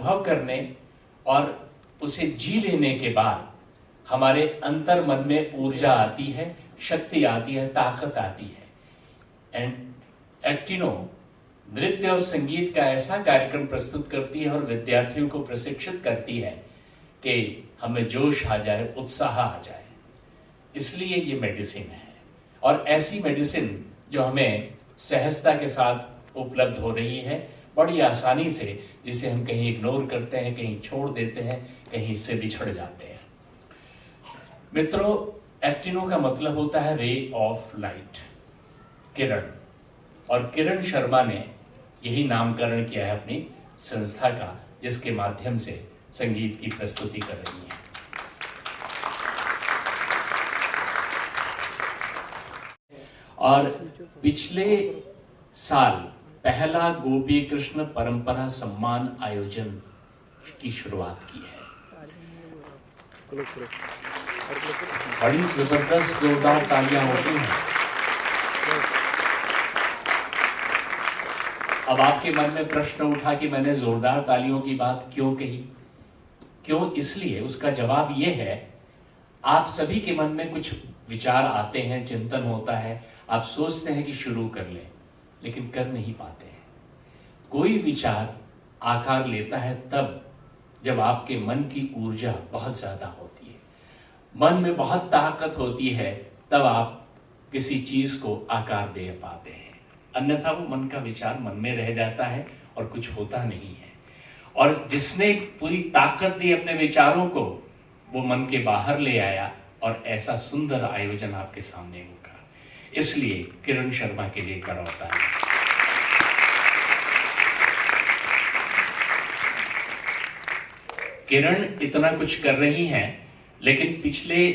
अनुभव करने और उसे जी लेने के बाद हमारे अंतर मन में ऊर्जा आती है, शक्ति आती है, ताकत आती है। एंड एक्टिनो नृत्य और संगीत का ऐसा कार्यक्रम प्रस्तुत करती है और विद्यार्थियों को प्रशिक्षित करती है कि हमें जोश आ जाए, उत्साह आ जाए। इसलिए ये मेडिसिन है, और ऐसी मेडिसिन जो हमें सहजता के साथ उपलब्ध हो रही है, बड़ी आसानी से, जिसे हम कहीं इग्नोर करते हैं, कहीं छोड़ देते हैं, कहीं इससे बिछड़ जाते हैं। मित्रों, एक्टिनो का मतलब होता है रे ऑफ लाइट, किरण, और किरण शर्मा ने यही नामकरण किया है अपनी संस्था का, जिसके माध्यम से संगीत की प्रस्तुति कर रही है। और पिछले साल पहला गोपी कृष्ण परंपरा सम्मान आयोजन की शुरुआत की है। बड़ी जबरदस्त जोरदार तालियां होती हैं। अब आपके मन में प्रश्न उठा कि मैंने जोरदार तालियों की बात क्यों कही? क्यों? इसलिए उसका जवाब यह है, आप सभी के मन में कुछ विचार आते हैं, चिंतन होता है, आप सोचते हैं कि शुरू कर लें, लेकिन कर नहीं पाते हैं। कोई विचार आकार लेता है तब जब आपके मन की ऊर्जा बहुत ज्यादा होती है, मन में बहुत ताकत होती है, तब आप किसी चीज को आकार दे पाते हैं। अन्यथा वो मन का विचार मन में रह जाता है और कुछ होता नहीं है। और जिसने पूरी ताकत दी अपने विचारों को, वो मन के बाहर ले आया और ऐसा सुंदर आयोजन आपके सामने होगा। इसलिए किरण शर्मा के लिए करौता है। किरण इतना कुछ कर रही हैं, लेकिन पिछले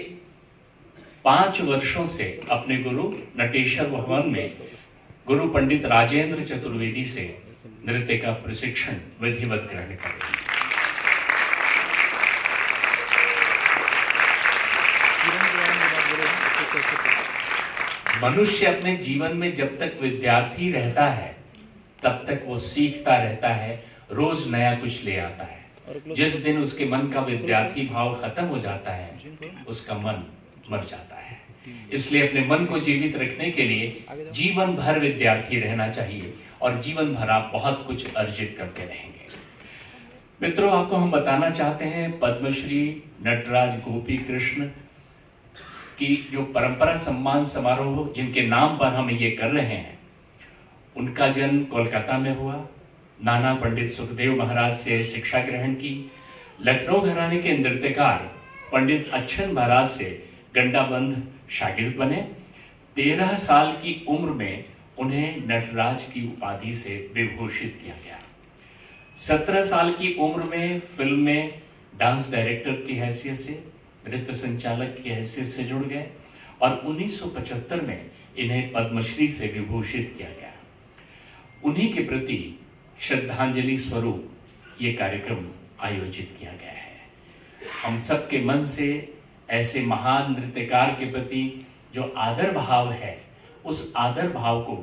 5 वर्षों से अपने गुरु नटेश्वर भवन में गुरु पंडित राजेंद्र चतुर्वेदी से नृत्य का प्रशिक्षण विधिवत ग्रहण कर रही है। मनुष्य अपने जीवन में जब तक विद्यार्थी रहता है, तब तक वो सीखता रहता है, रोज नया कुछ ले आता है। जिस दिन उसके मन का विद्यार्थी भाव खत्म हो जाता है, उसका मन मर जाता है। इसलिए अपने मन को जीवित रखने के लिए जीवन भर विद्यार्थी रहना चाहिए, और जीवन भर आप बहुत कुछ अर्जित करते रहेंगे। मित्रों, आपको हम बताना चाहते हैं, पद्मश्री नटराज गोपी कृष्ण की जो परंपरा सम्मान समारोह जिनके नाम पर हम ये कर रहे हैं, उनका जन्म कोलकाता में हुआ। नाना पंडित सुखदेव महाराज से शिक्षा ग्रहण की। लखनऊ घराने के नृत्यकार पंडित अच्छन महाराज से गंडाबंध शागिर्द बने। 13 साल की उम्र में उन्हें नटराज की उपाधि से विभूषित किया गया। 17 साल की उम्र में फिल्म में डांस डायरेक्टर की हैसियत से, नृत्य संचालक की हैसियत से जुड़ गए, और 1975 में इन्हें पद्मश्री से विभूषित किया गया। उन्हीं के प्रति श्रद्धांजलि स्वरूप ये कार्यक्रम आयोजित किया गया है। हम सबके मन से ऐसे महान नृत्यकार के प्रति जो आदर भाव है, उस आदर भाव को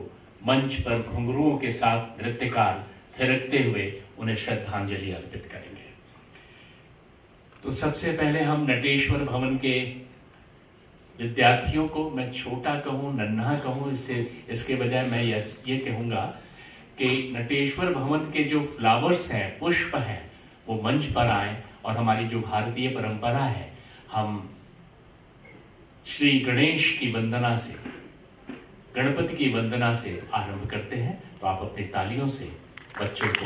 मंच पर घुंघरुओं के साथ नृत्यकार थिरकते हुए उन्हें श्रद्धांजलि अर्पित करेंगे। तो सबसे पहले हम नटेश्वर भवन के विद्यार्थियों को, मैं छोटा कहूँ, नन्हा कहूँ, इसके बजाय मैं ये कहूँगा कि नटेश्वर भवन के जो फ्लावर्स हैं, पुष्प हैं, वो मंच पर आए, और हमारी जो भारतीय परंपरा है, हम श्री गणेश की वंदना से, गणपति की वंदना से आरंभ करते हैं। तो आप अपनी तालियों से बच्चों को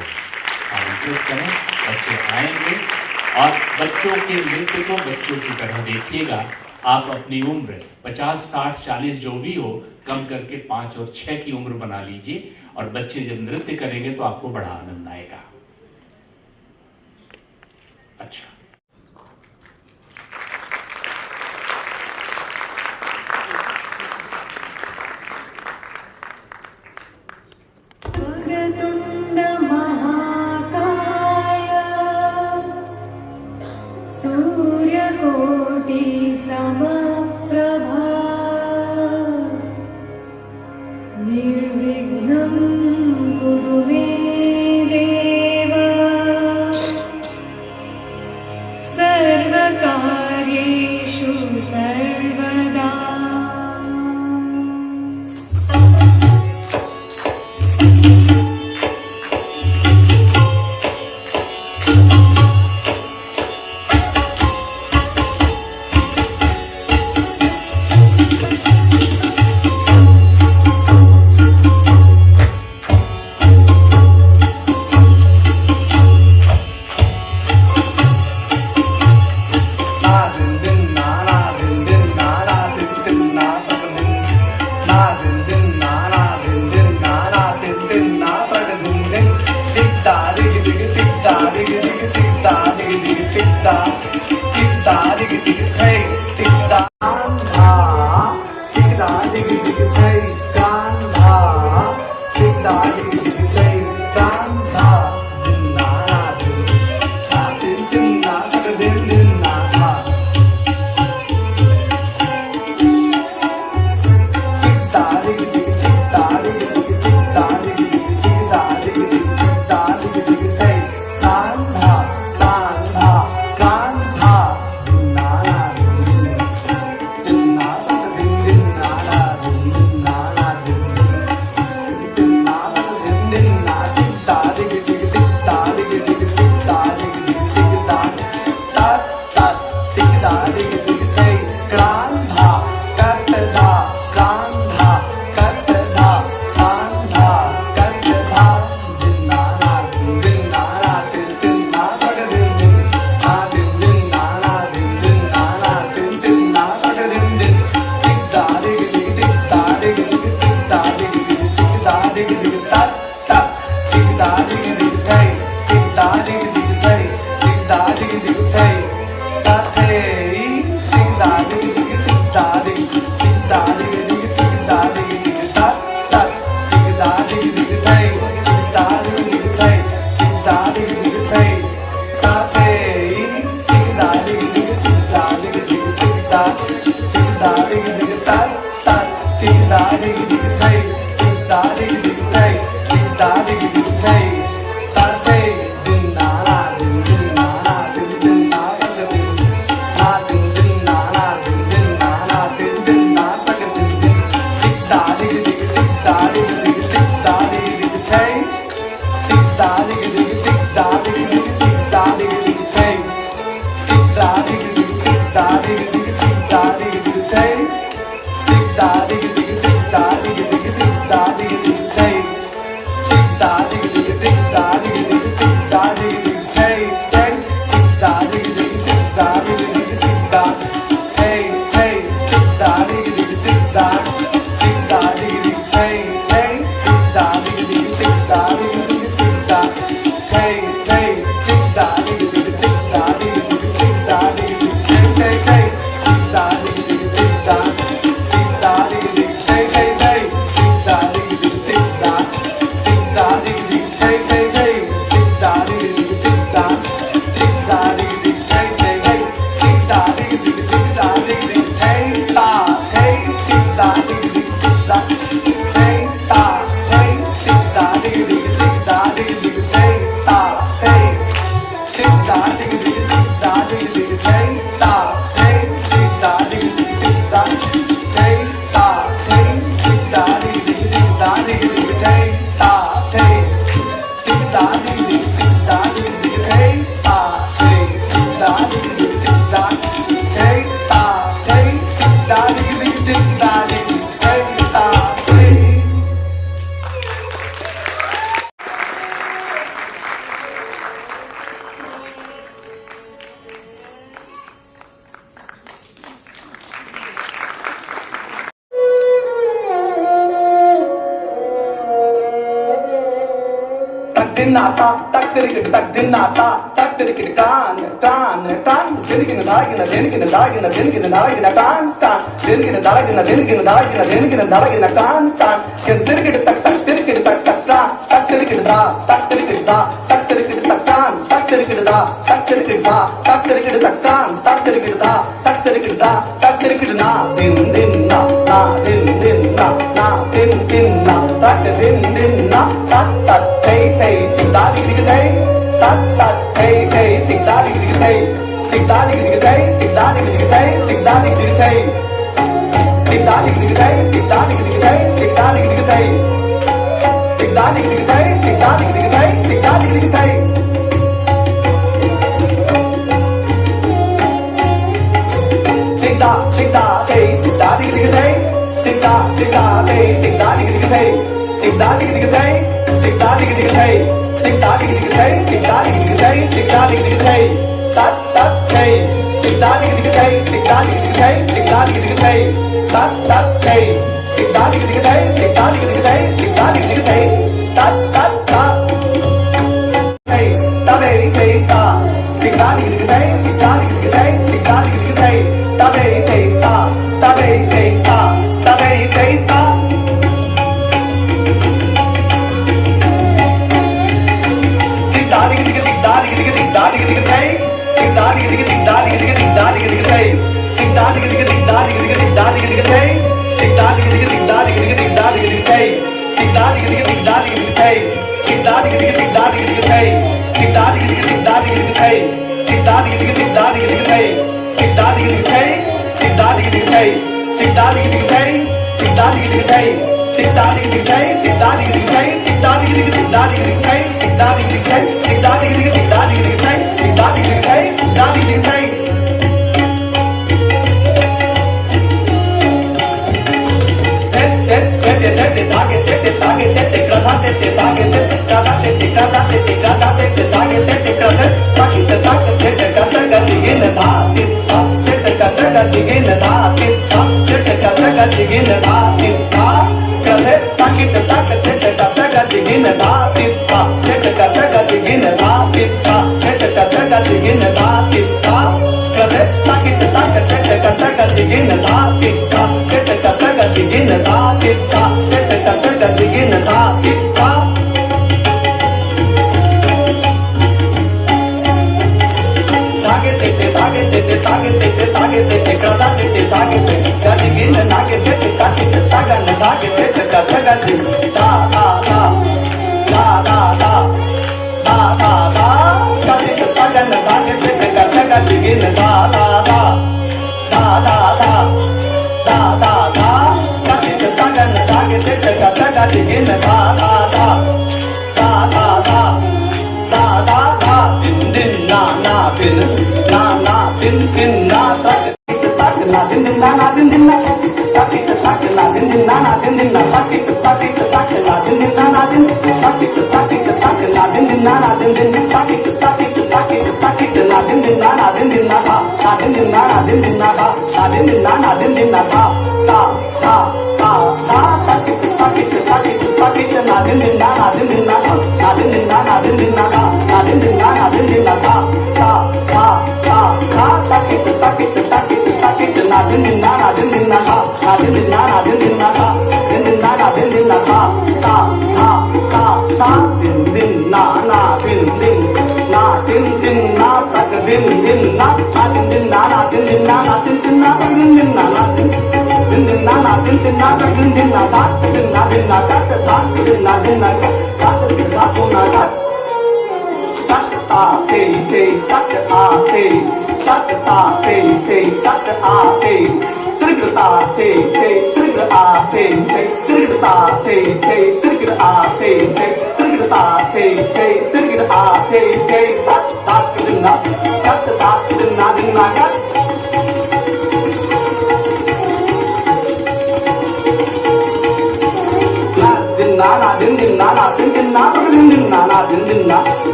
आमंत्रित करें। बच्चे आएंगे और बच्चों के नृत्य को बच्चों की तरह देखिएगा। आप अपनी उम्र 50, 60, 40 जो भी हो, कम करके 5 और 6 की उम्र बना लीजिए, और बच्चे जब नृत्य करेंगे तो आपको बड़ा आनंद आएगा। अच्छा, निर्विघ्नं कुरु मे देव। Hey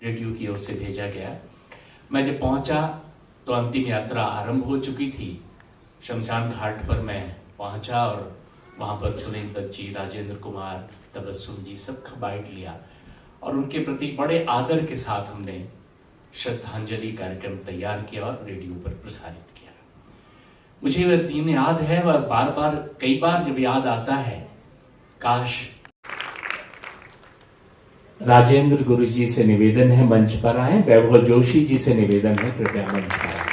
रेडियो की ओर से भेजा गया। मैं जब पहुंचा तो अंतिम यात्रा आरंभ हो चुकी थी। शमशान घाट पर मैं पहुंचा और वहां पर सुरेंद्र जी, राजेंद्र कुमार, तबस्सुम जी सबका बाइट लिया और उनके प्रति बड़े आदर के साथ हमने श्रद्धांजलि कार्यक्रम तैयार किया और रेडियो पर प्रसारित किया। मुझे वह दिन याद है, वह बार बार कई बार जब याद आता है, काश। राजेंद्र गुरु जी से निवेदन है मंच पर आए। वैभव जोशी जी से निवेदन है कृपया मंच पर आए।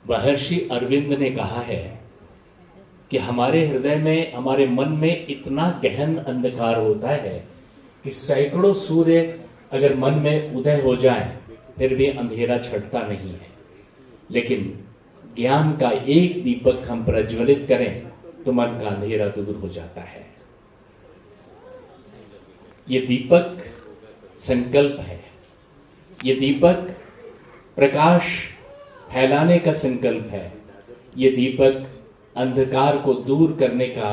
महर्षि अरविंद ने कहा है कि हमारे हृदय में, हमारे मन में इतना गहन अंधकार होता है कि सैकड़ों सूर्य अगर मन में उदय हो जाए फिर भी अंधेरा छटता नहीं है, लेकिन ज्ञान का एक दीपक हम प्रज्वलित करें तो मन का अंधेरा दूर हो जाता है। ये दीपक संकल्प है, ये दीपक प्रकाश फैलाने का संकल्प है, ये दीपक अंधकार को दूर करने का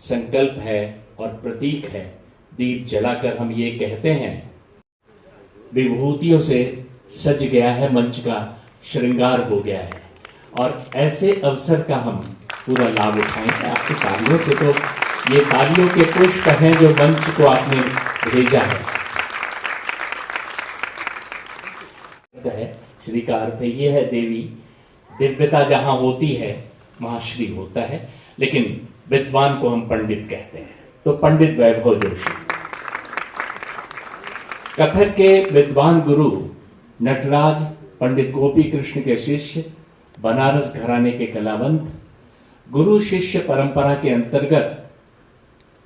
संकल्प है और प्रतीक है। दीप जलाकर हम ये कहते हैं, विभूतियों से सज गया है मंच का, श्रृंगार हो गया है, और ऐसे अवसर का हम पूरा लाभ उठाएंगे। आपकी तालियों से, तो ये तालियों के पुष्प हैं जो मंच को आपने भेजा है। श्री का अर्थ ये है देवी, दिव्यता जहां होती है वहां श्री होता है, लेकिन विद्वान को हम पंडित कहते हैं, तो पंडित वैभव जोशी। कथक के विद्वान गुरु नटराज पंडित गोपी कृष्ण के शिष्य, बनारस घराने के कलावंत, गुरु शिष्य परंपरा के अंतर्गत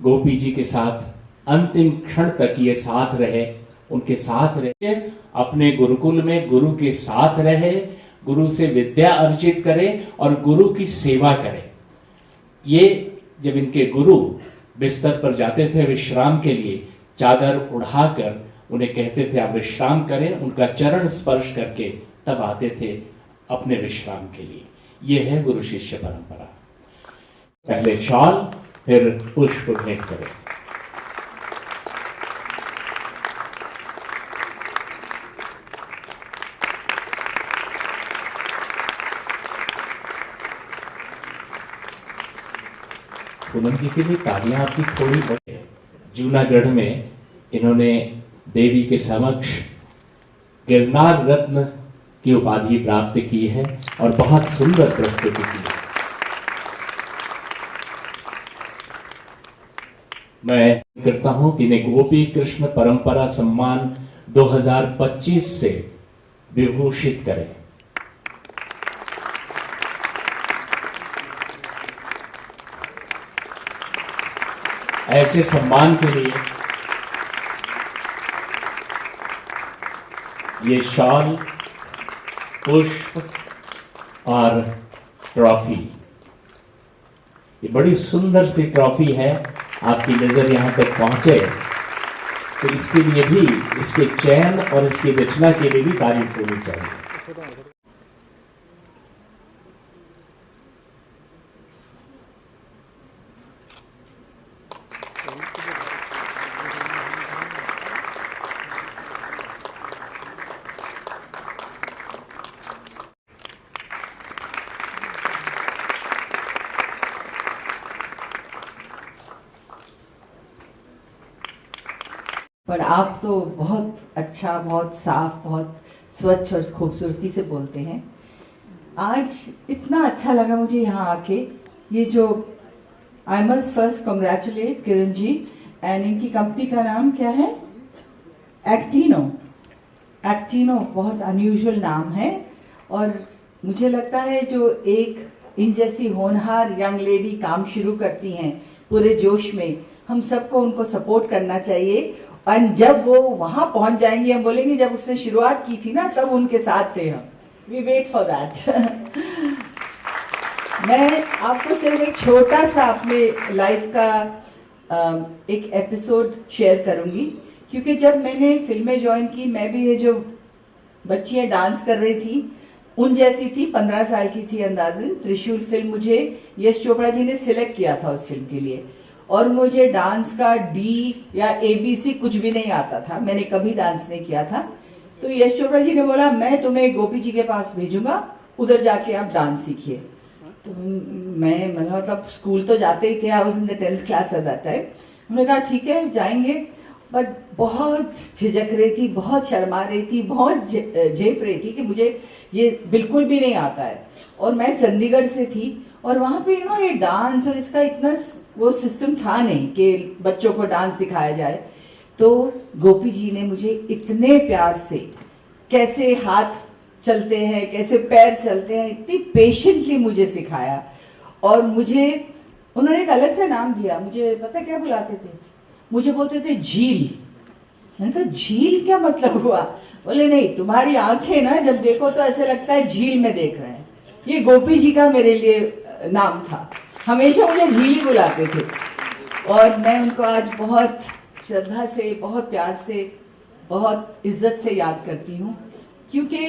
गोपी जी के साथ अंतिम क्षण तक ये साथ रहे, उनके साथ रहे, अपने गुरुकुल में गुरु के साथ रहे, गुरु से विद्या अर्जित करें और गुरु की सेवा करें। ये जब इनके गुरु बिस्तर पर जाते थे विश्राम के लिए, चादर उड़ाकर उन्हें कहते थे आप विश्राम करें, उनका चरण स्पर्श करके तब आते थे अपने विश्राम के लिए। ये है गुरु शिष्य परंपरा। पहले शॉल फिर पुष्प भेंट करें। पूनम जी के लिए तालियां आपकी थोड़ी बड़ी। जूनागढ़ में इन्होंने देवी के समक्ष गिरनार रत्न की उपाधि प्राप्त की है और बहुत सुंदर प्रस्तुति की है। मैं करता हूं कि इन्हें गोपी कृष्ण परंपरा सम्मान 2025 से विभूषित करें। ऐसे सम्मान के लिए ये शॉल, पुष्प और ट्रॉफी, ये बड़ी सुंदर सी ट्रॉफी है। आपकी नजर यहां तक पहुंचे तो इसके लिए भी, इसके चयन और इसकी रचना के लिए भी तारीफ होनी चाहिए। पर आप तो बहुत अच्छा, बहुत साफ, बहुत स्वच्छ और खूबसूरती से बोलते हैं। आज इतना अच्छा लगा मुझे यहाँ आके। ये जो I must first congratulate Kiran ji, and इनकी कंपनी का नाम क्या है? एक्टिनो। एक्टिनो बहुत अनयूजुअल नाम है, और मुझे लगता है जो एक इन जैसी होनहार यंग लेडी काम शुरू करती हैं पूरे जोश में, हम सबको उनको सपोर्ट करना चाहिए। और जब वो वहां पहुंच जाएंगी, हम बोलेंगे जब उसने शुरुआत की थी ना तब उनके साथ थे हम। We wait for that. मैं आपको सिर्फ एक छोटा सा अपने लाइफ का एक एपिसोड शेयर करूंगी, क्योंकि जब मैंने फिल्में ज्वाइन की, मैं भी ये जो बच्चियां डांस कर रही थी उन जैसी थी, 15 साल की थी अंदाजन। त्रिशूल फिल्म मुझे यश चोपड़ा जी ने सिलेक्ट किया था उस फिल्म के लिए, और मुझे डांस का डी या ABC कुछ भी नहीं आता था, मैंने कभी डांस नहीं किया था। तो यश चोपड़ा जी ने बोला मैं तुम्हें गोपी जी के पास भेजूंगा, उधर जाके आप डांस सीखिए। तो मैं मतलब स्कूल तो जाते ही थे, I was in the 10th class at that time. उन्होंने कहा ठीक है जाएंगे। बट बहुत झिझक रही थी, बहुत शर्मा रही थी, बहुत झेप रही थी कि मुझे ये बिल्कुल भी नहीं आता है। और मैं चंडीगढ़ से थी और वहाँ पे ये डांस और इसका इतना वो सिस्टम था नहीं कि बच्चों को डांस सिखाया जाए। तो गोपी जी ने मुझे इतने प्यार से कैसे हाथ चलते हैं, कैसे पैर चलते हैं, इतनी पेशेंटली मुझे सिखाया। और मुझे उन्होंने एक अलग सा नाम दिया, मुझे पता क्या बुलाते थे, मुझे बोलते थे झील। मैंने कहा झील क्या मतलब हुआ? बोले नहीं, तुम्हारी आंखें ना जब देखो तो ऐसे लगता है झील में देख रहे हैं। ये गोपी जी का मेरे लिए नाम था, हमेशा मुझे झील ही बुलाते थे। और मैं उनको आज बहुत श्रद्धा से, बहुत प्यार से, बहुत इज्जत से याद करती हूँ, क्योंकि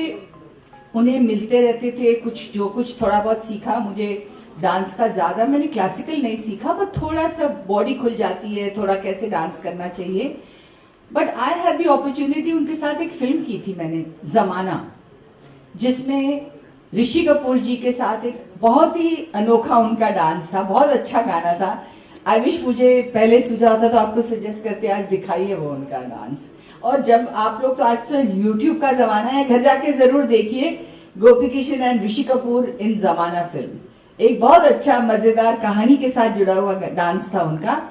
उन्हें मिलते रहते थे। जो कुछ थोड़ा बहुत सीखा, मुझे डांस का ज़्यादा मैंने क्लासिकल नहीं सीखा, पर थोड़ा सा बॉडी खुल जाती है, थोड़ा कैसे डांस करना चाहिए। But I have the opportunity, उनके साथ एक फिल्म की थी मैंने, ज़माना, जिसमें ऋषि कपूर जी के साथ एक बहुत ही अनोखा उनका डांस था, बहुत अच्छा गाना था। आई विश मुझे पहले सूझा होता तो आपको सजेस्ट करते, आज दिखाइए वो उनका डांस। और जब आप लोग तो आज तो यूट्यूब का ज़माना है, घर जाके ज़रूर देखिए गोपी किशन एंड ऋषि कपूर इन ज़माना फिल्म। एक बहुत अच्छा मज़ेदार कहानी के साथ जुड़ा हुआ डांस था उनका,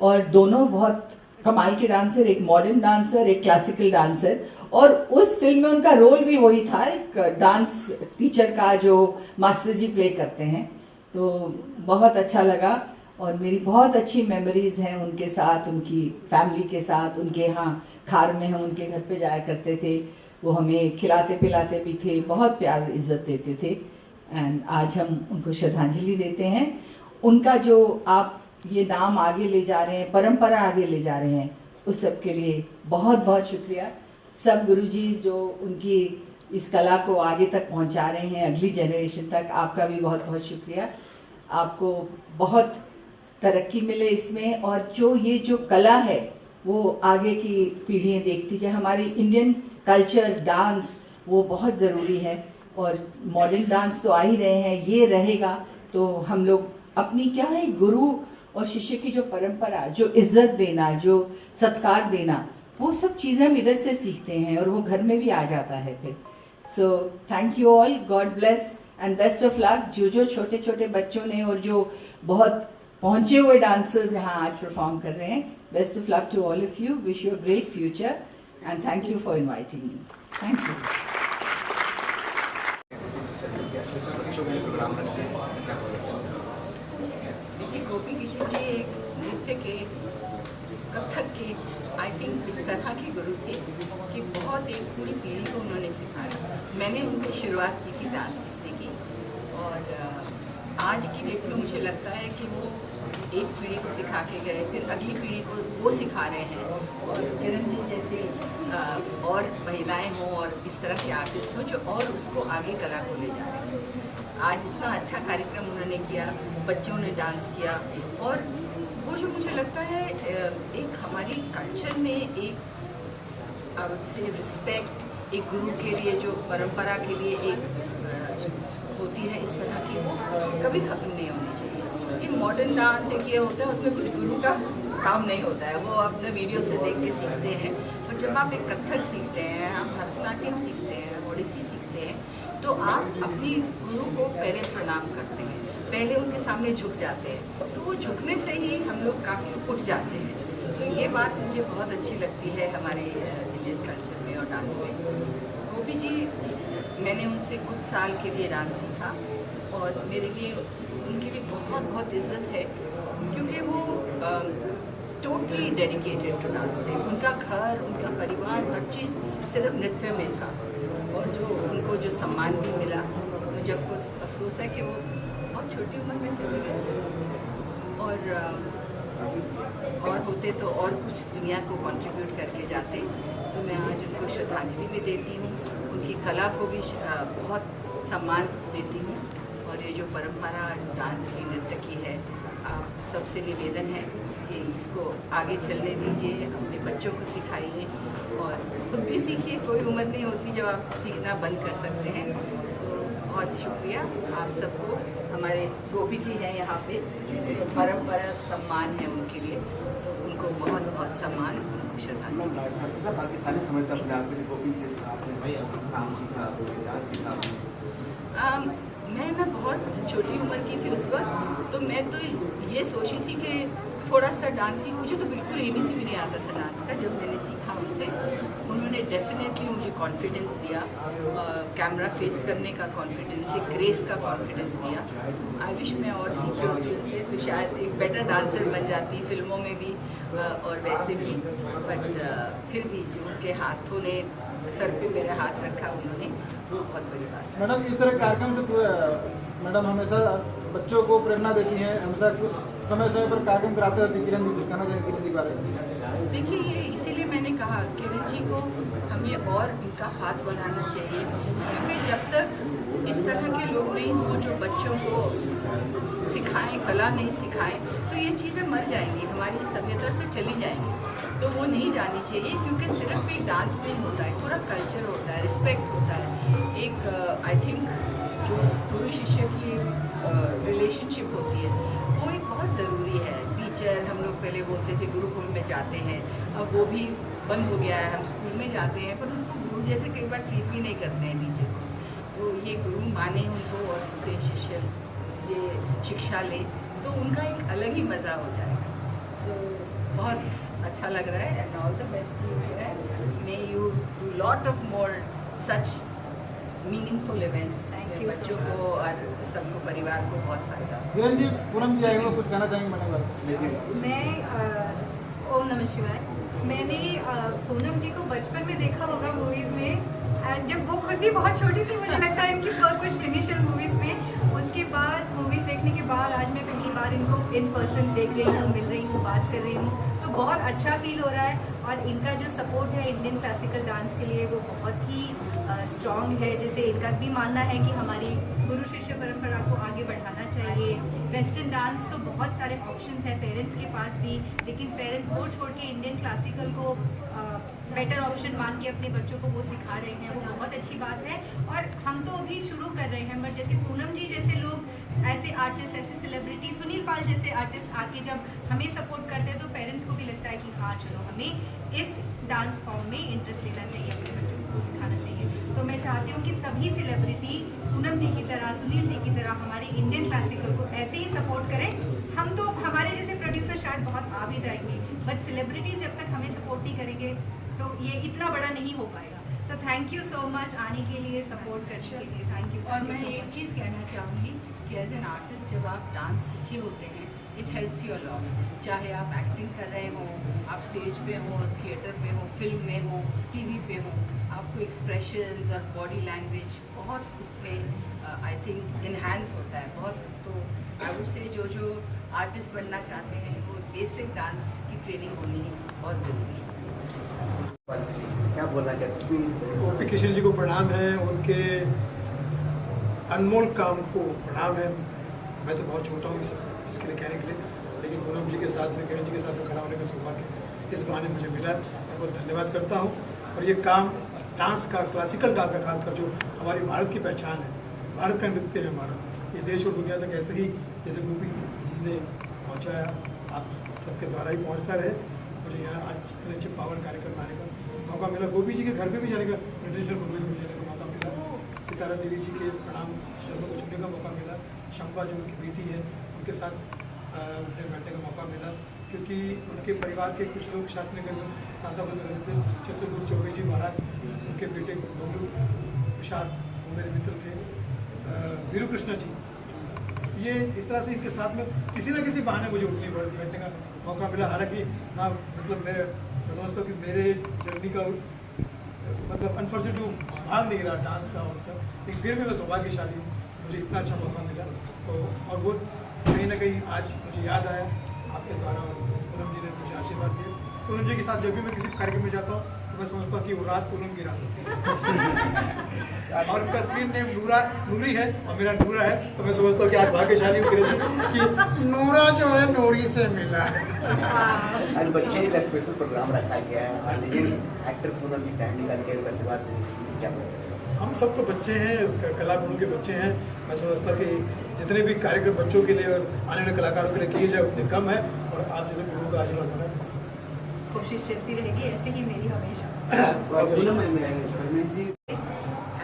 और दोनों बहुत कमाल के डांसर, एक मॉडर्न डांसर, एक क्लासिकल डांसर। और उस फिल्म में उनका रोल भी वही था, एक डांस टीचर का जो मास्टर जी प्ले करते हैं। तो बहुत अच्छा लगा और मेरी बहुत अच्छी मेमोरीज हैं उनके साथ, उनकी फैमिली के साथ। उनके यहाँ खार में हम उनके घर पे जाया करते थे, वो हमें खिलाते पिलाते भी थे, बहुत प्यार इज्जत देते थे। एंड आज हम उनको श्रद्धांजलि देते हैं। उनका जो आप ये नाम आगे ले जा रहे हैं, परंपरा आगे ले जा रहे हैं, उस सब के लिए बहुत बहुत शुक्रिया। सब गुरुजी जो उनकी इस कला को आगे तक पहुंचा रहे हैं, अगली जनरेशन तक, आपका भी बहुत बहुत शुक्रिया। आपको बहुत तरक्की मिले इसमें, और जो कला है वो आगे की पीढ़ियाँ देखती जाए। हमारी इंडियन कल्चर डांस वो बहुत ज़रूरी है, और मॉडर्न डांस तो आ ही रहे हैं, ये रहेगा तो हम लोग अपनी क्या है, गुरु और शिष्य की जो परंपरा, जो इज्जत देना, जो सत्कार देना, वो सब चीज़ें हम इधर से सीखते हैं और वो घर में भी आ जाता है फिर। So thank you all, God bless and best of luck. जो छोटे छोटे बच्चों ने और जो बहुत पहुंचे हुए डांसर्स यहाँ आज परफॉर्म कर रहे हैं, best of luck to all of you, wish you a great future and thank you for inviting me. Thank you. देखिए, गोपी किशन जी एक नृत्य के, कथक के, आई थिंक इस तरह के गुरु थे कि बहुत एक पूरी पीढ़ी को उन्होंने सिखाया। मैंने उनसे शुरुआत की थी डांस सीखने की, और आज की डेट में मुझे लगता है कि वो एक पीढ़ी को सिखा के गए, फिर अगली पीढ़ी को वो सिखा रहे हैं। और किरण जी जैसे और महिलाएं हों और इस तरह के आर्टिस्ट हों जो और उसको आगे कला को ले जा रहे हैं। आज इतना अच्छा कार्यक्रम उन्होंने किया, बच्चों ने डांस किया, और वो जो मुझे लगता है एक हमारी कल्चर में एक से रिस्पेक्ट, एक गुरु के लिए जो परंपरा के लिए एक होती है, इस तरह की वो कभी ख़त्म नहीं होनी चाहिए। ये मॉडर्न डांस एक ये होता है, उसमें कुछ गुरु का काम नहीं होता है, वो अपने वीडियो से देख के सीखते हैं। और जब आप एक कथक सीखते हैं, आप भरतनाट्यम सीखते हैं, ओडिसी सीखते हैं, तो आप अपनी गुरु को पहले प्रणाम करते हैं, पहले उनके सामने झुक जाते हैं। तो वो झुकने से ही हम लोग काफ़ी उठ जाते हैं। तो ये बात मुझे बहुत अच्छी लगती है हमारे इंडियन कल्चर में और डांस में। गोपी जी, मैंने उनसे कुछ साल के लिए डांस सीखा, और मेरे लिए उनकी भी बहुत बहुत इज्जत है, क्योंकि वो टोटली डेडिकेटेड टू डांस थे। उनका घर, उनका परिवार, हर चीज़ सिर्फ नृत्य में था। और जो उनको जो सम्मान भी मिला, मुझे अफसोस है कि वो बहुत छोटी उम्र में चले गए, और होते तो और कुछ दुनिया को कंट्रीब्यूट करके जाते। तो मैं आज उनको श्रद्धांजलि भी देती हूँ, उनकी कला को भी बहुत सम्मान देती हूँ। और ये जो परंपरा डांस की, नृत्य की है, आप सबसे निवेदन है कि इसको आगे चलने दीजिए, अपने बच्चों को सिखाइए और खुद भी सीखिए। कोई उम्र नहीं होती जब आप सीखना बंद कर सकते हैं। तो बहुत शुक्रिया आप सबको। हमारे गोपी जी हैं यहाँ पे, परंपरा सम्मान है उनके लिए, उनको बहुत बहुत सम्मान, श्रद्धांजलि। भाग्यशाली समझता अपने आप में गोपी के आपने भाई काम सीखा, डांस सीखा। मैं ना बहुत छोटी उम्र की थी उस वक्त, तो मैं तो ये सोची थी कि थोड़ा सा डांस ही, मुझे तो बिल्कुल ABC भी नहीं आता था डांस का। जब मैंने सीखा उनसे, उन्होंने डेफिनेटली मुझे कॉन्फिडेंस दिया, कैमरा फेस करने का कॉन्फिडेंस, एक ग्रेस का कॉन्फिडेंस दिया। आई विश मैं और सीखी होती उनसे, तो शायद एक बेटर डांसर बन जाती, फिल्मों में भी और वैसे भी। बट फिर भी जो उनके हाथों ने सर पे मेरा हाथ रखा उन्होंने, बहुत बड़ी बात है। मैडम, इस तरह कार्यक्रम से मैडम हमेशा बच्चों को प्रेरणा देती हैं, हमेशा समय समय पर कार्यक्रम कराते रहती हैं। किरण जी, कहना चाहिए किरण जी के बारे में? देखिए, ये इसीलिए मैंने कहा किरण जी को हमें और उनका हाथ बनाना चाहिए, क्योंकि जब तक इस तरह के लोग नहीं हों जो बच्चों को सिखाएं, कला नहीं सिखाएं, तो ये चीज़ें मर जाएंगी, हमारी सभ्यता से चली जाएंगी। तो वो नहीं जानी चाहिए, क्योंकि सिर्फ एक डांस नहीं होता है, पूरा कल्चर होता है, रिस्पेक्ट होता है। एक आई थिंक जो गुरु शिष्य की रिलेशनशिप होती है, वो एक बहुत ज़रूरी है। टीचर, हम लोग पहले बोलते थे गुरुकुल में जाते हैं, अब वो भी बंद हो गया है, हम स्कूल में जाते हैं, पर उनको गुरु जैसे कई बार ट्रीट भी नहीं करते हैं टीचर को। तो ये गुरु माने उनको और से शिष्य ये शिक्षा ले, तो उनका एक अलग ही मज़ा हो जाएगा। सो बहुत अच्छा लग रहा है, and all the best you Kiran. May you do lot of more such meaningful events, जिसमें बच्चों को और सबको, परिवार को बहुत फायदा हो। किरण जी, पूनम जी आएंगे, कुछ कहना चाहेंगे मैडम? मैं ओम नमः शिवाय। मैंने पूनम जी को बचपन में देखा होगा मूवीज़ में, एंड जब वो खुद भी बहुत छोटी थी, मुझे लगता है इनकी कुछ इनिशियल मूवीज़ में। उसके बाद मूवीज़ देखने के बाद आज मैं पहली बार इनको इन पर्सन देख रही हूँ, मिल रही हूँ, बात कर रही हूँ, तो बहुत अच्छा फील हो रहा है। और इनका जो सपोर्ट है इंडियन क्लासिकल डांस के लिए, वो बहुत ही स्ट्रॉन्ग है। जैसे इनका भी मानना है कि हमारी गुरु शिष्य परंपरा को आगे बढ़ाना चाहिए। वेस्टर्न डांस तो बहुत सारे ऑप्शंस हैं पेरेंट्स के पास भी, लेकिन पेरेंट्स वो छोड़ के इंडियन क्लासिकल को बेटर ऑप्शन मान के अपने बच्चों को वो सिखा रहे हैं, वो बहुत अच्छी बात है। और हम तो अभी शुरू कर रहे हैं, बट जैसे पूनम जी जैसे लोग, ऐसे आर्टिस्ट, ऐसे सेलिब्रिटी, सुनील पाल जैसे आर्टिस्ट आके जब हमें सपोर्ट करते हैं, तो पेरेंट्स को भी लगता है कि हाँ चलो, हमें इस डांस फॉर्म में इंटरेस्ट लेना चाहिए, अपने बच्चों को सिखाना चाहिए। तो मैं चाहती हूँ कि सभी सेलिब्रिटी पूनम जी की तरह, सुनील जी की तरह हमारे इंडियन क्लासिकल को ऐसे ही सपोर्ट करें। हम तो, हमारे जैसे प्रोड्यूसर शायद बहुत आ भी जाएंगे, बट सेलिब्रिटीज जब तक हमें सपोर्ट नहीं करेंगे तो ये इतना बड़ा नहीं हो पाएगा। So thank you so much आने के लिए, सपोर्ट करने के लिए, थैंक यू। और मैं एक चीज़ कहना चाहूँगी कि एज एन आर्टिस्ट जब आप डांस सीखे होते हैं, इट हेल्प्स यू अलॉट। चाहे आप एक्टिंग कर रहे हो, आप स्टेज पे हो, थिएटर पे हो, फिल्म में हो, टीवी पे हो, आपको एक्सप्रेशंस और बॉडी लैंग्वेज बहुत उसमें आई थिंक इन्हांस होता है बहुत। तो आई वुड से जो आर्टिस्ट बनना चाहते हैं, वो बेसिक डांस की ट्रेनिंग होनी बहुत ज़रूरी है। क्या बोलना चाहते हैं? गोपी किशन जी को प्रणाम है, उनके अनमोल काम को प्रणाम है। मैं तो बहुत छोटा हूँ इस चीज़ के लिए कहने के लिए, लेकिन पूनम जी के साथ में, किरण जी के साथ में खड़ा होने का सौभाग्य इस बहाने मुझे मिला। मैं बहुत धन्यवाद करता हूँ। और ये काम डांस का, क्लासिकल डांस का, खासकर जो हमारी भारत की पहचान है, भारत का नृत्य है हमारा, ये देश और दुनिया तक ऐसे ही जैसे गोपी जी ने पहुँचाया, आप सबके द्वारा ही पहुँचता रहे। मुझे यहाँ आज इतने अच्छे पावन कार्यक्रम आने का मौका मिला, गोपी जी के घर पे भी जाने का, इंटरनेशनल प्रोग्राम में जाने का मौका मिला, सितारा देवी जी के प्रणाम चरणों को छूने का मौका मिला, शंपा जो उनकी बेटी है उनके साथ उठने बैठने का मौका मिला, क्योंकि उनके परिवार के कुछ लोग शास्त्री में सांतापुर में रहते थे। चतुर्भुज चौबे जी महाराज, उनके बेटे बबलू तुषार, वो मेरे मित्र थे, वीरू कृष्णा जी, ये इस तरह से इनके साथ में किसी न किसी बहाने मुझे उठने बैठने का मौका मिला। हालांकि ना, मतलब मैं समझता हूँ कि मेरे जर्नी का मतलब अनफॉर्चुनेट भाग नहीं रहा डांस का, उसका, लेकिन फिर भी मैं सौभाग्यशाली हूँ, मुझे इतना अच्छा मौका मिला। तो और वो कहीं ना कहीं आज मुझे याद आया आपके द्वारा, पूनम जी ने मुझे आशीर्वाद दिए। पूनम जी के साथ जब भी मैं किसी कार्यक्रम में जाता हूँ, तो मैं समझता हूँ कि वो रात पूनम की रात होती है। और उनका स्क्रीन नेम नूरी है और मेरा नूरा है, तो मैं समझता हूँ कि आज भाग्यशाली हूँ कि नूरा जो है नूरी से मिला। आज बच्चे का स्पेशल प्रोग्राम रखा गया है और लेजेंड एक्टर पूनम जी टाइम निकाल के उनका सेवा क्या बोलेंगे? हम सब तो बच्चे हैं, कला गुणों के बच्चे हैं। मैं समझता कि जितने भी कार्यक्रम बच्चों के लिए और आने वाले कलाकारों के लिए किए जाए उतने कम है, और आप जैसे गुरुओं का आशीर्वाद होना कोशिश चलती रहेगी, ऐसे ही मेरी हमेशा।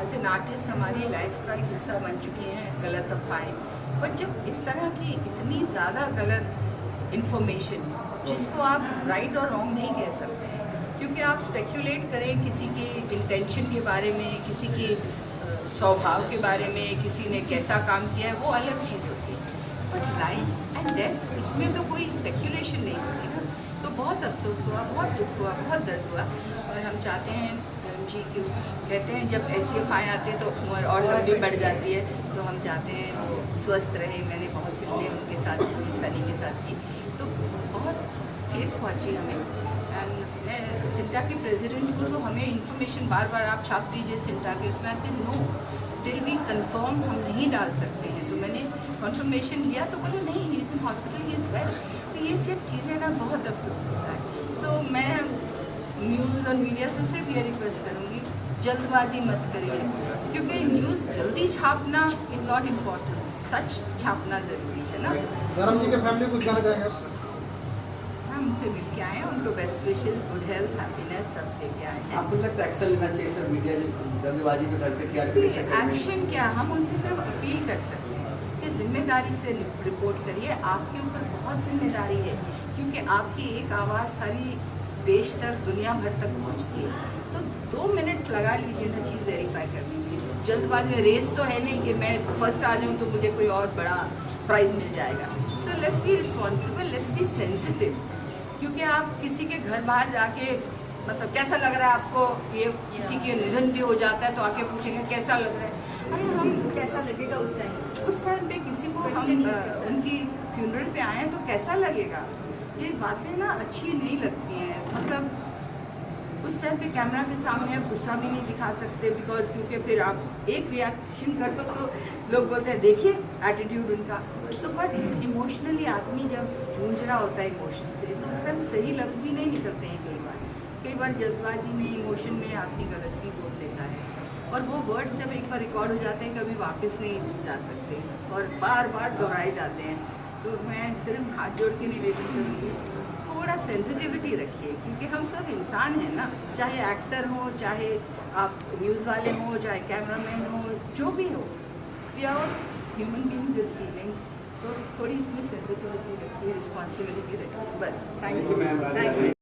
एज एन आर्टिस्ट हमारी लाइफ का एक हिस्सा बन चुकी हैं गलत अफवाहें, बट जब इस तरह की इतनी ज़्यादा गलत इंफॉर्मेशन जिसको आप राइट और रॉन्ग नहीं कह सकते हैं, क्योंकि आप स्पेक्यूलेट करें किसी की इंटेंशन के बारे में, किसी की स्वभाव के बारे में, किसी ने कैसा काम किया है, वो अलग चीज़ होती है। बट लाइफ एंड डेथ, इसमें तो कोई स्पेक्यूलेशन नहीं होती ना। तो बहुत अफसोस हुआ, बहुत दुख हुआ, बहुत दर्द हुआ, और हम चाहते हैं जी क्यों कहते हैं जब ऐसी अफवाहें आती है तो उम्र और लंबी बढ़ जाती है, तो हम चाहते हैं वो स्वस्थ रहे। मैंने बहुत फिल्में उनके साथ की, सनी के साथ की, तो बहुत ठेस पहुँची हमें। एंड मैं सिंटा के प्रेसिडेंट को तो हमें इंफॉर्मेशन बार बार आप छाप दीजिए सिंटा के, उसमें ऐसे नो टिल वी कंफर्म हम नहीं डाल सकते हैं। तो मैंने कंफर्मेशन लिया तो बोले नहीं, he is in hospital, he is well. तो ये जब चीज़ें ना बहुत अफसोस होता है। सो मैं न्यूज़ और मीडिया से सिर्फ ये रिक्वेस्ट करूँगी, जल्दबाजी मत करिए, क्योंकि न्यूज़ जल्दी छापना इज़ नॉट इम्पॉर्टेंट, सच छापना ज़रूरी है ना। धर्म जी के फैमिली कुछ कहना चाहेंगे आप? हम उनसे मिल के आए हैं, उनको best wishes, good health, happiness सब लेके आए हैं। आपको लगता है एक्शन लेना चाहिए सर, मीडिया जल्दबाजी में करते कि यार एक्शन क्या, हम उनसे सिर्फ अपील कर सकते हैं कि जिम्मेदारी से रिपोर्ट करिए। आपके ऊपर बहुत जिम्मेदारी है, क्योंकि आपकी एक आवाज़ सारी देश तक, दुनिया भर तक पहुंचती है। तो 2 मिनट लगा लीजिए ना चीज़ वेरीफाई करने के लिए। जल्दबाजी में रेस तो है नहीं कि मैं फर्स्ट आ जाऊँ तो मुझे कोई और बड़ा प्राइज़ मिल जाएगा। So let's be responsible, let's be sensitive, क्योंकि आप किसी के घर बाहर जाके मतलब कैसा लग रहा है आपको, ये किसी के निधन भी हो जाता है तो आके पूछेंगे कैसा लग रहा है। अरे हम कैसा लगेगा उस टाइम पे किसी को Question हम ही है कैसा? उनकी फ्यूनरल पे आए हैं तो कैसा लगेगा, ये बातें ना अच्छी नहीं लगती हैं। मतलब उस टाइम पे कैमरा के सामने आप गुस्सा भी नहीं दिखा सकते, बिकॉज क्योंकि फिर आप एक रिएक्शन कर दो तो लोग बोलते हैं देखिए एटीट्यूड उनका। तो बट इमोशनली आदमी जब जूझ रहा होता है इमोशन से, तो उस टाइम सही लफ्ज़ भी नहीं निकलते हैं। कई बार जल्दबाजी में, इमोशन में आदमी गलत भी बोल देता है, और वो वर्ड्स जब एक बार रिकॉर्ड हो जाते हैं कभी वापस नहीं जा सकते और बार बार दोहराए जाते हैं। तो मैं सिर्फ हाथ जोड़ के निवेदन करूँगी, थोड़ा सेंसिटिविटी रखिए, क्योंकि हम सब इंसान हैं ना, चाहे एक्टर हो, चाहे आप न्यूज़ वाले हो, चाहे कैमरामैन हो, जो भी हो, we are human beings with feelings. तो थोड़ी इसमें सेंसिटिविटी रखिए, रिस्पॉन्सिबिलिटी रखिए, बस। Thank you, thank you.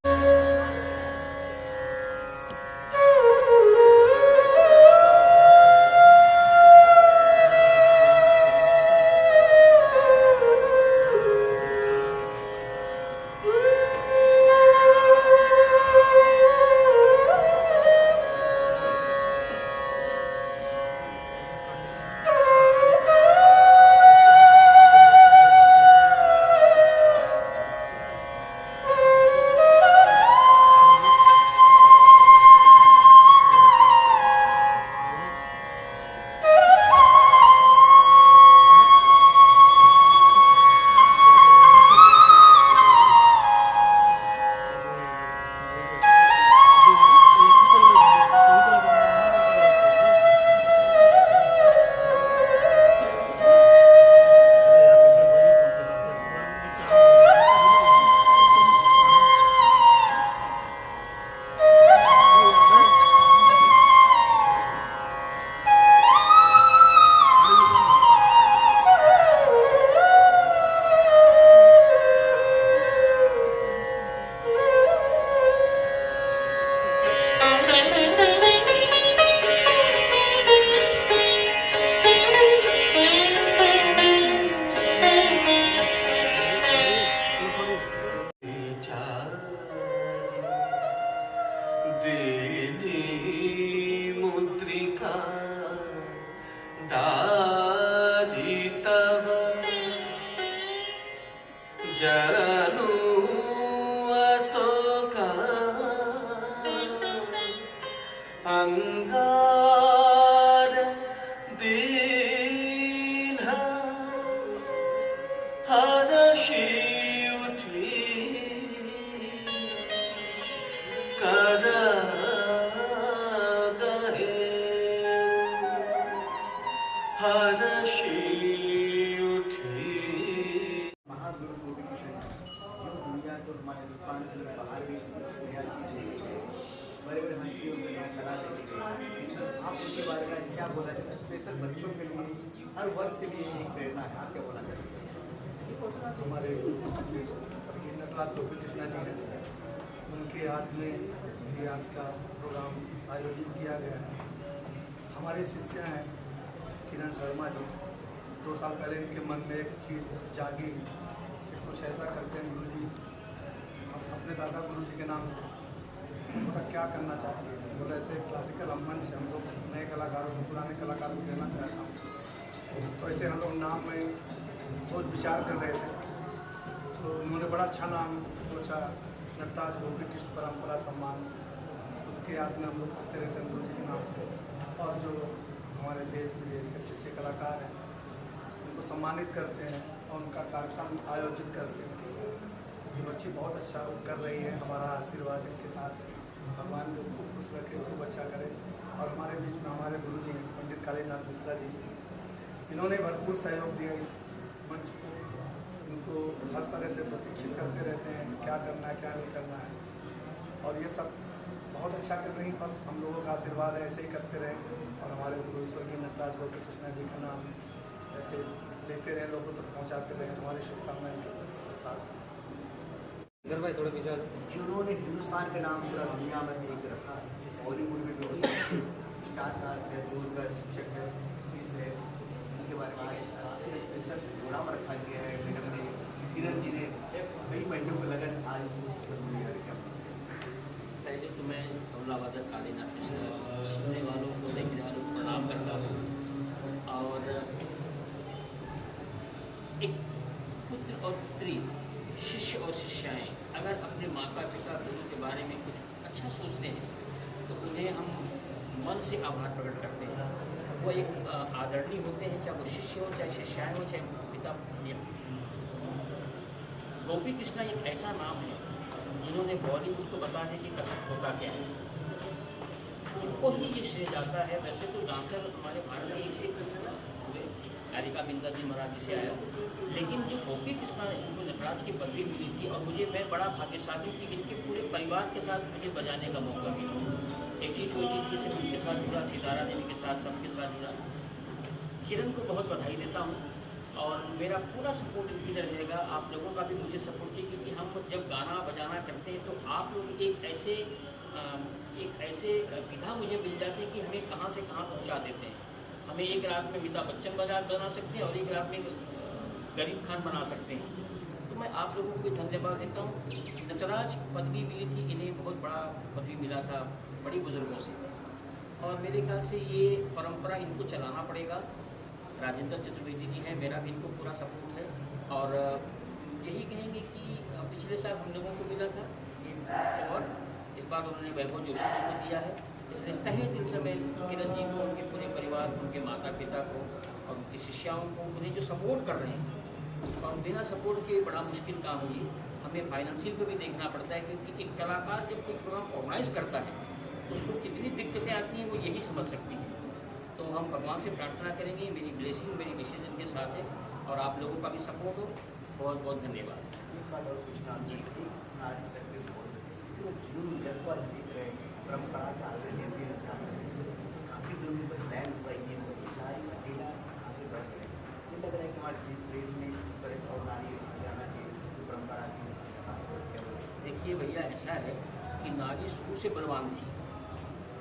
जनु अशोका अंगार दीन हरषि उठी कर दहे हरषि महागुरु गोविंद सिंह जो दुनिया तो हमारे हिंदुस्तान के बाहर भी इनके बारे में क्या बोला जाए, स्पेशल बच्चों के लिए, हर वर्ग के लिए एक प्रेरणा है, आप क्या बोला चाहते हैं? हमारे नटराज गोपी कृष्णा जी हैं, उनके याद में ये आज का प्रोग्राम आयोजित किया गया है। हमारे शिष्य हैं किरण शर्मा जी, 2 साल पहले इनके मन में एक चीज़ जागी कि कुछ ऐसा करते हैं गुरु जी, हम अपने दादा गुरु जी के नाम से उनका क्या करना चाहते हैं। बोले ऐसे क्लासिकल मंच हम लोग नए कलाकारों को, पुराने कलाकारों को देना चाहता हूँ। तो ऐसे हम लोग नाम में सोच विचार कर रहे थे, तो उन्होंने बड़ा अच्छा नाम सोचा, नटराज गोपी कृष्ण परंपरा सम्मान। उसके याद में हम लोग करते रहते हैं गुरु जी के नाम से। और जो हमारे देश विदेश के अच्छे अच्छे कलाकार हैं उनको सम्मानित करते हैं और उनका कार्यक्रम आयोजित करते हैं। ये बच्ची बहुत अच्छा कर रही है, हमारा आशीर्वाद इनके साथ है। भगवान को खूब खुश रखे, खूब अच्छा करे। और हमारे बीच में हमारे गुरु जी पंडित कालीनाथ मिश्रा जी, इन्होंने भरपूर सहयोग दिया इस मंच को। इनको हर तरह से प्रशिक्षित करते रहते हैं, क्या करना है क्या नहीं करना है। और ये सब बहुत अच्छा कर रही हैं, बस हम लोगों का आशीर्वाद है, ऐसे ही करते रहें। और हमारे गुरु स्वर्गीय नटराज गोपी कृष्णा जी का नाम ऐसे लेते रहे, लोगों तक पहुँचाते रहें। हमारी शुभकामनाएं के साथ। जिन्होंने हिंदुस्तान के नाम पूरा दुनिया में एक रखा, बॉलीवुड में भी स्टार है, दूरदर्शन शिक्षक है, तीसरे उनके बारे में आज स्पेशल प्रोग्राम रखा गया है। मैडम ने, किरण जी ने कई महीनों को लगन आज क्या पहले तो मैं कमलावादक कालीनाथ मिश्रा सुनने वालों को, देखने वालों को प्रणाम करता हूँ। और एक पुत्र और पुत्री, शिष्य और शिष्याएँ अगर अपने माता पिता गुरु के बारे में कुछ अच्छा सोचते हैं तो उन्हें हम मन से आभार प्रकट करते हैं। वो एक आदरणीय होते हैं, चाहे वो शिष्य हो, चाहे शिष्याएँ हो, चाहे पिता। गोपी कृष्णा एक ऐसा नाम है जिन्होंने बॉलीवुड को बताने की कथक होता क्या है, उनको ही ये श्रेय जाता है। वैसे तो डांसर हमारे भारत में एक से हुए, कालिका बिंदा जी मराठी से आया, लेकिन जो गोपी कृष्णा इनको नटराज की पदवी मिली थी और मुझे, मैं बड़ा भाग्यशाली थी कि इनके पूरे परिवार के साथ मुझे बजाने का मौका मिला। एक चीज़ हुई थी सिर्फ उनके साथ जुड़ा, सितारा देवी के साथ, सबके साथ जुड़ा। किरण को बहुत बधाई देता हूँ और मेरा पूरा सपोर्ट इनकी रहेगा। आप लोगों का भी मुझे सपोर्ट चाहिए, क्योंकि हम जब गाना बजाना करते हैं तो आप लोग एक ऐसे विधा मुझे मिल जाते हैं कि हमें कहाँ से कहाँ पहुँचा देते हैं। हमें एक रात में अमिताभ बच्चन बना सकते हैं और एक रात में गरीब खान बना सकते हैं। तो मैं आप लोगों को धन्यवाद देता हूँ। नटराज पदवी मिली थी, इन्हें बहुत बड़ा पदवी मिला था बड़ी बुजुर्गों से, और मेरे ख्याल से ये परंपरा इनको चलाना पड़ेगा। राजेंद्र चतुर्वेदी जी हैं, मेरा भी इनको पूरा सपोर्ट है। और यही कहेंगे कि पिछले साल हम लोगों को मिला था ये, और इस बार उन्होंने वैभव जोशी जी को दिया है। इसलिए तहे दिल से मैं किरण जी को, उनके पूरे परिवार को, उनके माता पिता को और उनकी शिष्याओं को, उन्हें जो सपोर्ट कर रहे हैं, और बिना सपोर्ट के बड़ा मुश्किल काम है ये। हमें फाइनेंशियल को भी देखना पड़ता है, क्योंकि एक कलाकार जब कोई प्रोग्राम ऑर्गेनाइज करता है तो उसको कितनी दिक्कतें आती हैं वो यही समझ सकती है। तो हम भगवान से प्रार्थना करेंगे, मेरी ब्लेसिंग, मेरी विशेष इनके साथ है और आप लोगों का भी सपोर्ट हो। बहुत बहुत धन्यवाद। जी परंपरा का आगे काफ़ी दूर पर लैंड हुआ, ये अकेला आगे बढ़ गए। ये लग रहा है कि हमारे देश में इस तरह का और नारी जाना चाहिए परंपरा की। देखिए भैया, ऐसा है कि नारी शुरू से बलवान थी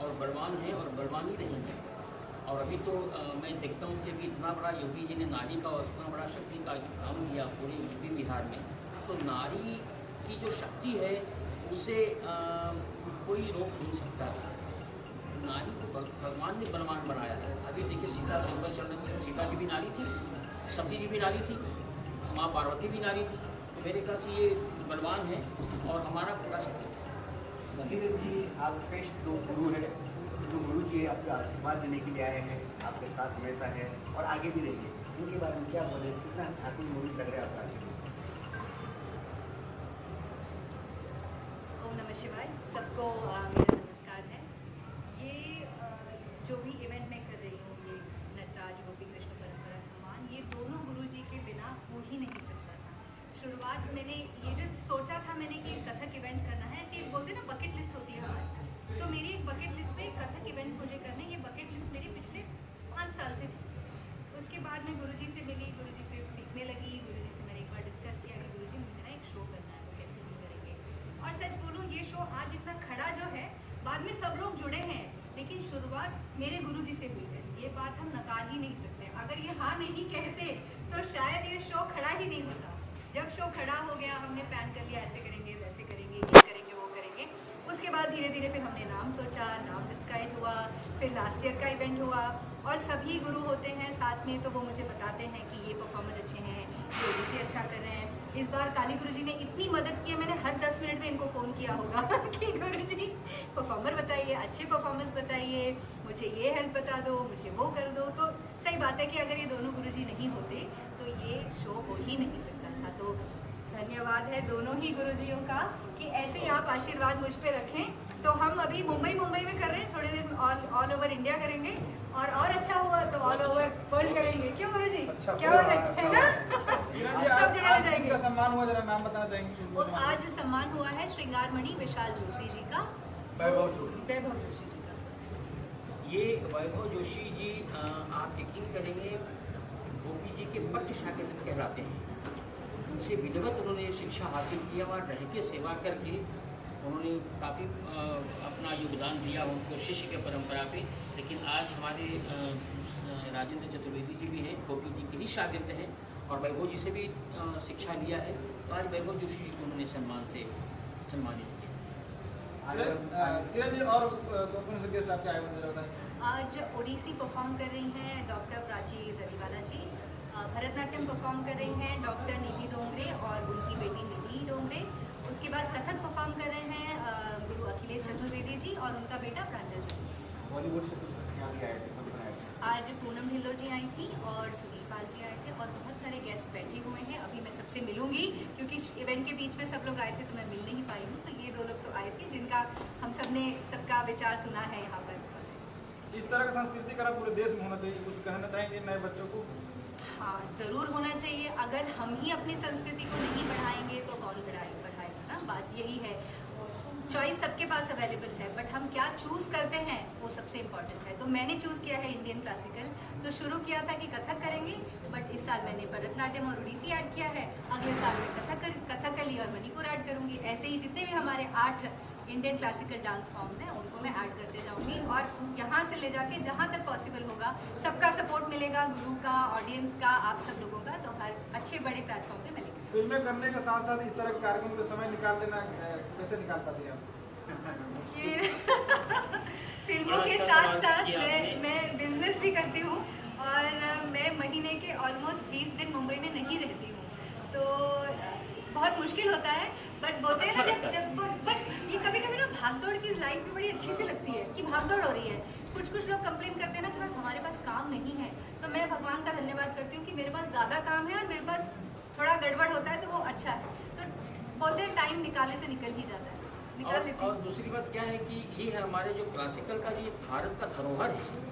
और बलवान है और बलवानी रहेंगे। और अभी तो मैं देखता हूँ कि अभी इतना बड़ा योगी जी ने नारी का और इतना बड़ा शक्ति का काम किया पूरे यूपी बिहार में, तो नारी की जो शक्ति है उसे कोई रोक नहीं सकता। नारी को भगवान ने बलवान बनाया है। अभी देखिए सीता जंगल चल रही थी, सीता जी भी नारी थी, सती जी भी नारी थी, माँ पार्वती भी नारी थी। तो मेरे ख्याल से ये बलवान है और हमारा पूरा शक्ति। किरण जी, आप श्रेष्ठ दो गुरु हैं, जो गुरु जी आपका आशीर्वाद देने के लिए आए हैं, आपके साथ हमेशा है और आगे भी रहेंगे। उनके बारे में क्या बोले, कितना ठाकुर मूवी लग रहा है आपका? ओम नमः शिवाय। सबको मेरा नमस्कार है। ये जो भी इवेंट मैं कर रही हूँ, ये नटराज गोपी कृष्ण परंपरा सम्मान, ये दोनों गुरुजी के बिना हो ही नहीं सकता था। शुरुआत मैंने ये जो सोचा था मैंने कि कथक इवेंट करना है, ऐसे बोलते ना बकेट लिस्ट होती है हमारी, तो मेरी एक बकेट लिस्ट में कथक इवेंट्स मुझे करने, ये बकेट लिस्ट मेरी पिछले 5 साल से थी। उसके बाद मैं गुरुजी से मिली, गुरुजी से सीखने लगी, गुरुजी से मैंने एक बार डिस्कस किया कि गुरुजी मुझे ना एक शो करना है, वो कैसे हम करेंगे। और सच बोलूँ ये शो आज इतना खड़ा जो है, बाद में सब लोग जुड़े हैं, लेकिन शुरुआत मेरे गुरुजी से हुई है, ये बात हम नकार ही नहीं सकते। अगर ये हाँ नहीं कहते तो शायद ये शो खड़ा ही नहीं होता। जब शो खड़ा हो गया, हमने प्लान कर लिया ऐसे करेंगे, वैसे करेंगे, ये करेंगे, वो करेंगे। उसके बाद धीरे धीरे फिर हमने नाम सोचा, नाम डिस्काइड हुआ, फिर लास्ट ईयर का इवेंट हुआ और सभी गुरु होते हैं साथ में, तो वो मुझे बताते हैं कि ये परफॉर्मर अच्छे हैं, ये ओडिसी अच्छा कर रहे हैं। इस बार काली गुरुजी ने इतनी मदद की है, मैंने हर 10 मिनट में इनको फ़ोन किया होगा कि गुरुजी परफॉर्मर बताइए, अच्छे परफॉर्मेंस बताइए, मुझे ये हेल्प बता दो, मुझे वो कर दो। तो सही बात है कि अगर ये दोनों गुरुजी नहीं होते तो ये शो हो ही नहीं सकता था। तो धन्यवाद है दोनों ही गुरुजियों का कि ऐसे ही आप आशीर्वाद मुझ पे रखें। तो हम अभी मुंबई में कर रहे हैं, थोड़े दिन ऑल ओवर इंडिया करेंगे और अच्छा हुआ तो ऑल ओवर वर्ल्ड करेंगे। क्यों गुरुजी? क्या बात है ना? सब जगह जाएंगे। सम्मान हुआ, जरा नाम बताना चाहेंगे? और आज सम्मान हुआ है श्रृंगारमणि विशाल जोशी जी का, वैभव जोशी जी का। ये वैभव जोशी जी आप यकीन करेंगे गोपी जी के पट्ट शागिर्द कहलाते हैं। उनसे विधिवत उन्होंने शिक्षा हासिल किया और रह के सेवा करके उन्होंने काफ़ी अपना योगदान दिया उनको शिष्य के परंपरा पे। लेकिन आज हमारे राजेंद्र चतुर्वेदी जी भी हैं, गोपी जी के ही शागिर्द हैं और वैभव जी से भी शिक्षा लिया है। तो आज वैभव जोशी जी को उन्होंने सम्मानित किया। किरण जी और कौन से गेस्ट आपके आए हुए? आज ओडिसी परफॉर्म कर रही हैं डॉक्टर प्राची जरीवाला जी, भरतनाट्यम परफॉर्म कर रही हैं डॉक्टर निधि डोंगरे और उनकी बेटी निधि डोंगरे। उसके बाद कथक परफॉर्म कर रहे हैं गुरु अखिलेश चतुर्वेदी जी और उनका बेटा प्रांजल जी। बॉलीवुड से कुछ आए थे? आज पूनम ढिल्लो जी आई थी और सुनील पाल जी आए थे और बहुत सारे गेस्ट बैठे हुए हैं। अभी मैं सबसे मिलूंगी क्योंकि इवेंट के बीच में सब लोग आए थे तो मैं मिल नहीं पाई हूँ। तो ये 2 लोग तो आए थे जिनका हम सब ने सबका विचार सुना है यहाँ पर। इस तरह का संस्कृति का पूरे देश में होना चाहिए, कुछ कहना चाहेंगे नए बच्चों को? हाँ, ज़रूर होना चाहिए। अगर हम ही अपनी संस्कृति को नहीं बढ़ाएंगे तो कौन बढ़ाएगा ना। बात यही है, चॉइस सबके पास अवेलेबल है, बट हम क्या चूज़ करते हैं वो सबसे इम्पोर्टेंट है। तो मैंने चूज़ किया है इंडियन क्लासिकल। तो शुरू किया था कि कथक करेंगे, बट इस साल मैंने भरतनाट्यम और ओडिसी ऐड किया है। अगले साल मैं कथकली और मणिपुर ऐड करूँगी। ऐसे ही जितने भी हमारे 8 इंडियन क्लासिकल डांस फॉर्म्स हैं उनको मैं ऐड करते जाऊंगी और यहाँ से ले जाके जहाँ तक पॉसिबल होगा सबका सपोर्ट मिलेगा, गुरु का, ऑडियंस का, आप सब लोगों का, तो हर अच्छे बड़े प्लेटफॉर्म पे मिलेगा। फिल्में करने के साथ साथ इस तरह के कार्यक्रम में समय निकाल लेना कैसे निकाल पाते हैं आप? फिल्मों के साथ साथ मैं बिजनेस भी करती हूँ और मैं महीने के ऑलमोस्ट 20 दिन मुंबई में नहीं रहती हूँ। तो बहुत मुश्किल होता है, बट बोलते हैं ना जब बट ये कभी कभी ना भागदौड़ की लाइफ में बड़ी अच्छी सी लगती है कि भागदौड़ हो रही है। कुछ लोग कंप्लेन करते हैं ना कि बस हमारे पास काम नहीं है। तो मैं भगवान का धन्यवाद करती हूँ कि मेरे पास ज़्यादा काम है और मेरे पास थोड़ा गड़बड़ होता है तो वो अच्छा है। तो बोलते हैं टाइम निकालने से निकल ही जाता है, निकाल लेते हैं। और दूसरी बात क्या है कि ये है हमारे जो क्लासिकल का जो भारत का धरोहर है,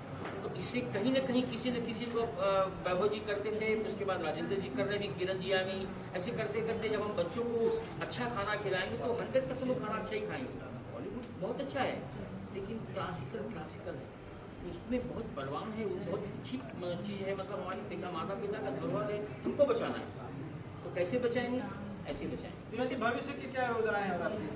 तो इससे कहीं ना कहीं किसी न किसी को वैभव जी करते थे, उसके बाद राजेंद्र जी कर रहे थे, किरण जी आ गई। ऐसे करते करते जब हम बच्चों को अच्छा खाना खिलाएंगे तो 100% लोग खाना अच्छा ही खाएंगे। बॉलीवुड बहुत अच्छा है लेकिन क्लासिकल है, उसमें बहुत बलवान है, वो बहुत अच्छी चीज़ है। मतलब हमारी माता पिता का धरोहर है, हमको बचाना है। तो कैसे बचाएंगे? ऐसे बचाएंगे। भविष्य की क्या योजनाएं हैं आपकी?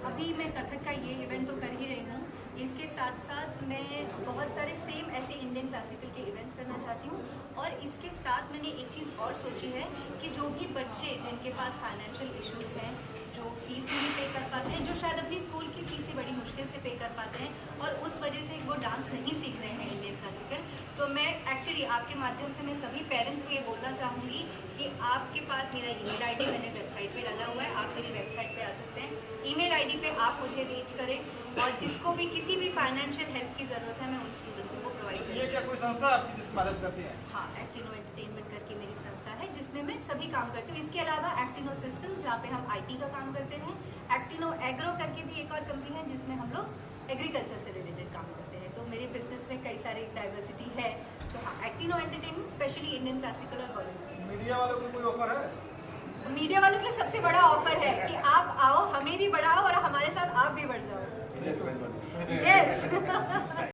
अभी मैं कथक का ये इवेंट तो कर ही रही हूँ, इसके साथ साथ मैं बहुत सारे सेम ऐसे इंडियन क्लासिकल के इवेंट्स करना चाहती हूँ। और इसके साथ मैंने एक चीज़ और सोची है कि जो भी बच्चे जिनके पास फाइनेंशियल इश्यूज़ हैं, जो फीस नहीं पे कर पाते हैं, जो शायद अपनी स्कूल की फीसें बड़ी मुश्किल से पे कर पाते हैं और उस वजह से वो डांस नहीं सीख रहे हैं इंडियन क्लासिकल, तो मैं एक्चुअली आपके माध्यम से मैं सभी पेरेंट्स को ये बोलना चाहूँगी कि आपके पास मेरा ईमेल आईडी मैंने वेबसाइट पे डाला हुआ है, आप मेरी वेबसाइट पे आ सकते हैं। ईमेल आईडी पे आप मुझे रीच करें और जिसको भी किसी भी फाइनेंशियल हेल्प की ज़रूरत है मैं उन स्टूडेंट्स को प्रोवाइड करूँ। ये क्या कोई संस्था आपकी जिसकी मदद करती है? हाँ, एक्टिनो एंटरटेनमेंट करके मेरी संस्था है जिसमें मैं सभी काम करती हूँ। इसके अलावा एक्टिनो सिस्टम्स जहाँ पे हम IT का काम करते हैं, एक्टिनो एग्रो करके भी एक और कंपनी है जिसमें हम लोग एग्रीकल्चर से रिलेटेड काम करते हैं। तो मेरे बिजनेस में कई सारी डाइवर्सिटी है। तो हाँ, actino entertainment specially Indian classical और बॉलीवुड। मीडिया वालों को कोई ऑफर है? मीडिया वालों के लिए सबसे बड़ा ऑफर है कि आप आओ, हमें भी बढ़ाओ और हमारे साथ आप भी बढ़ जाओ। Yes.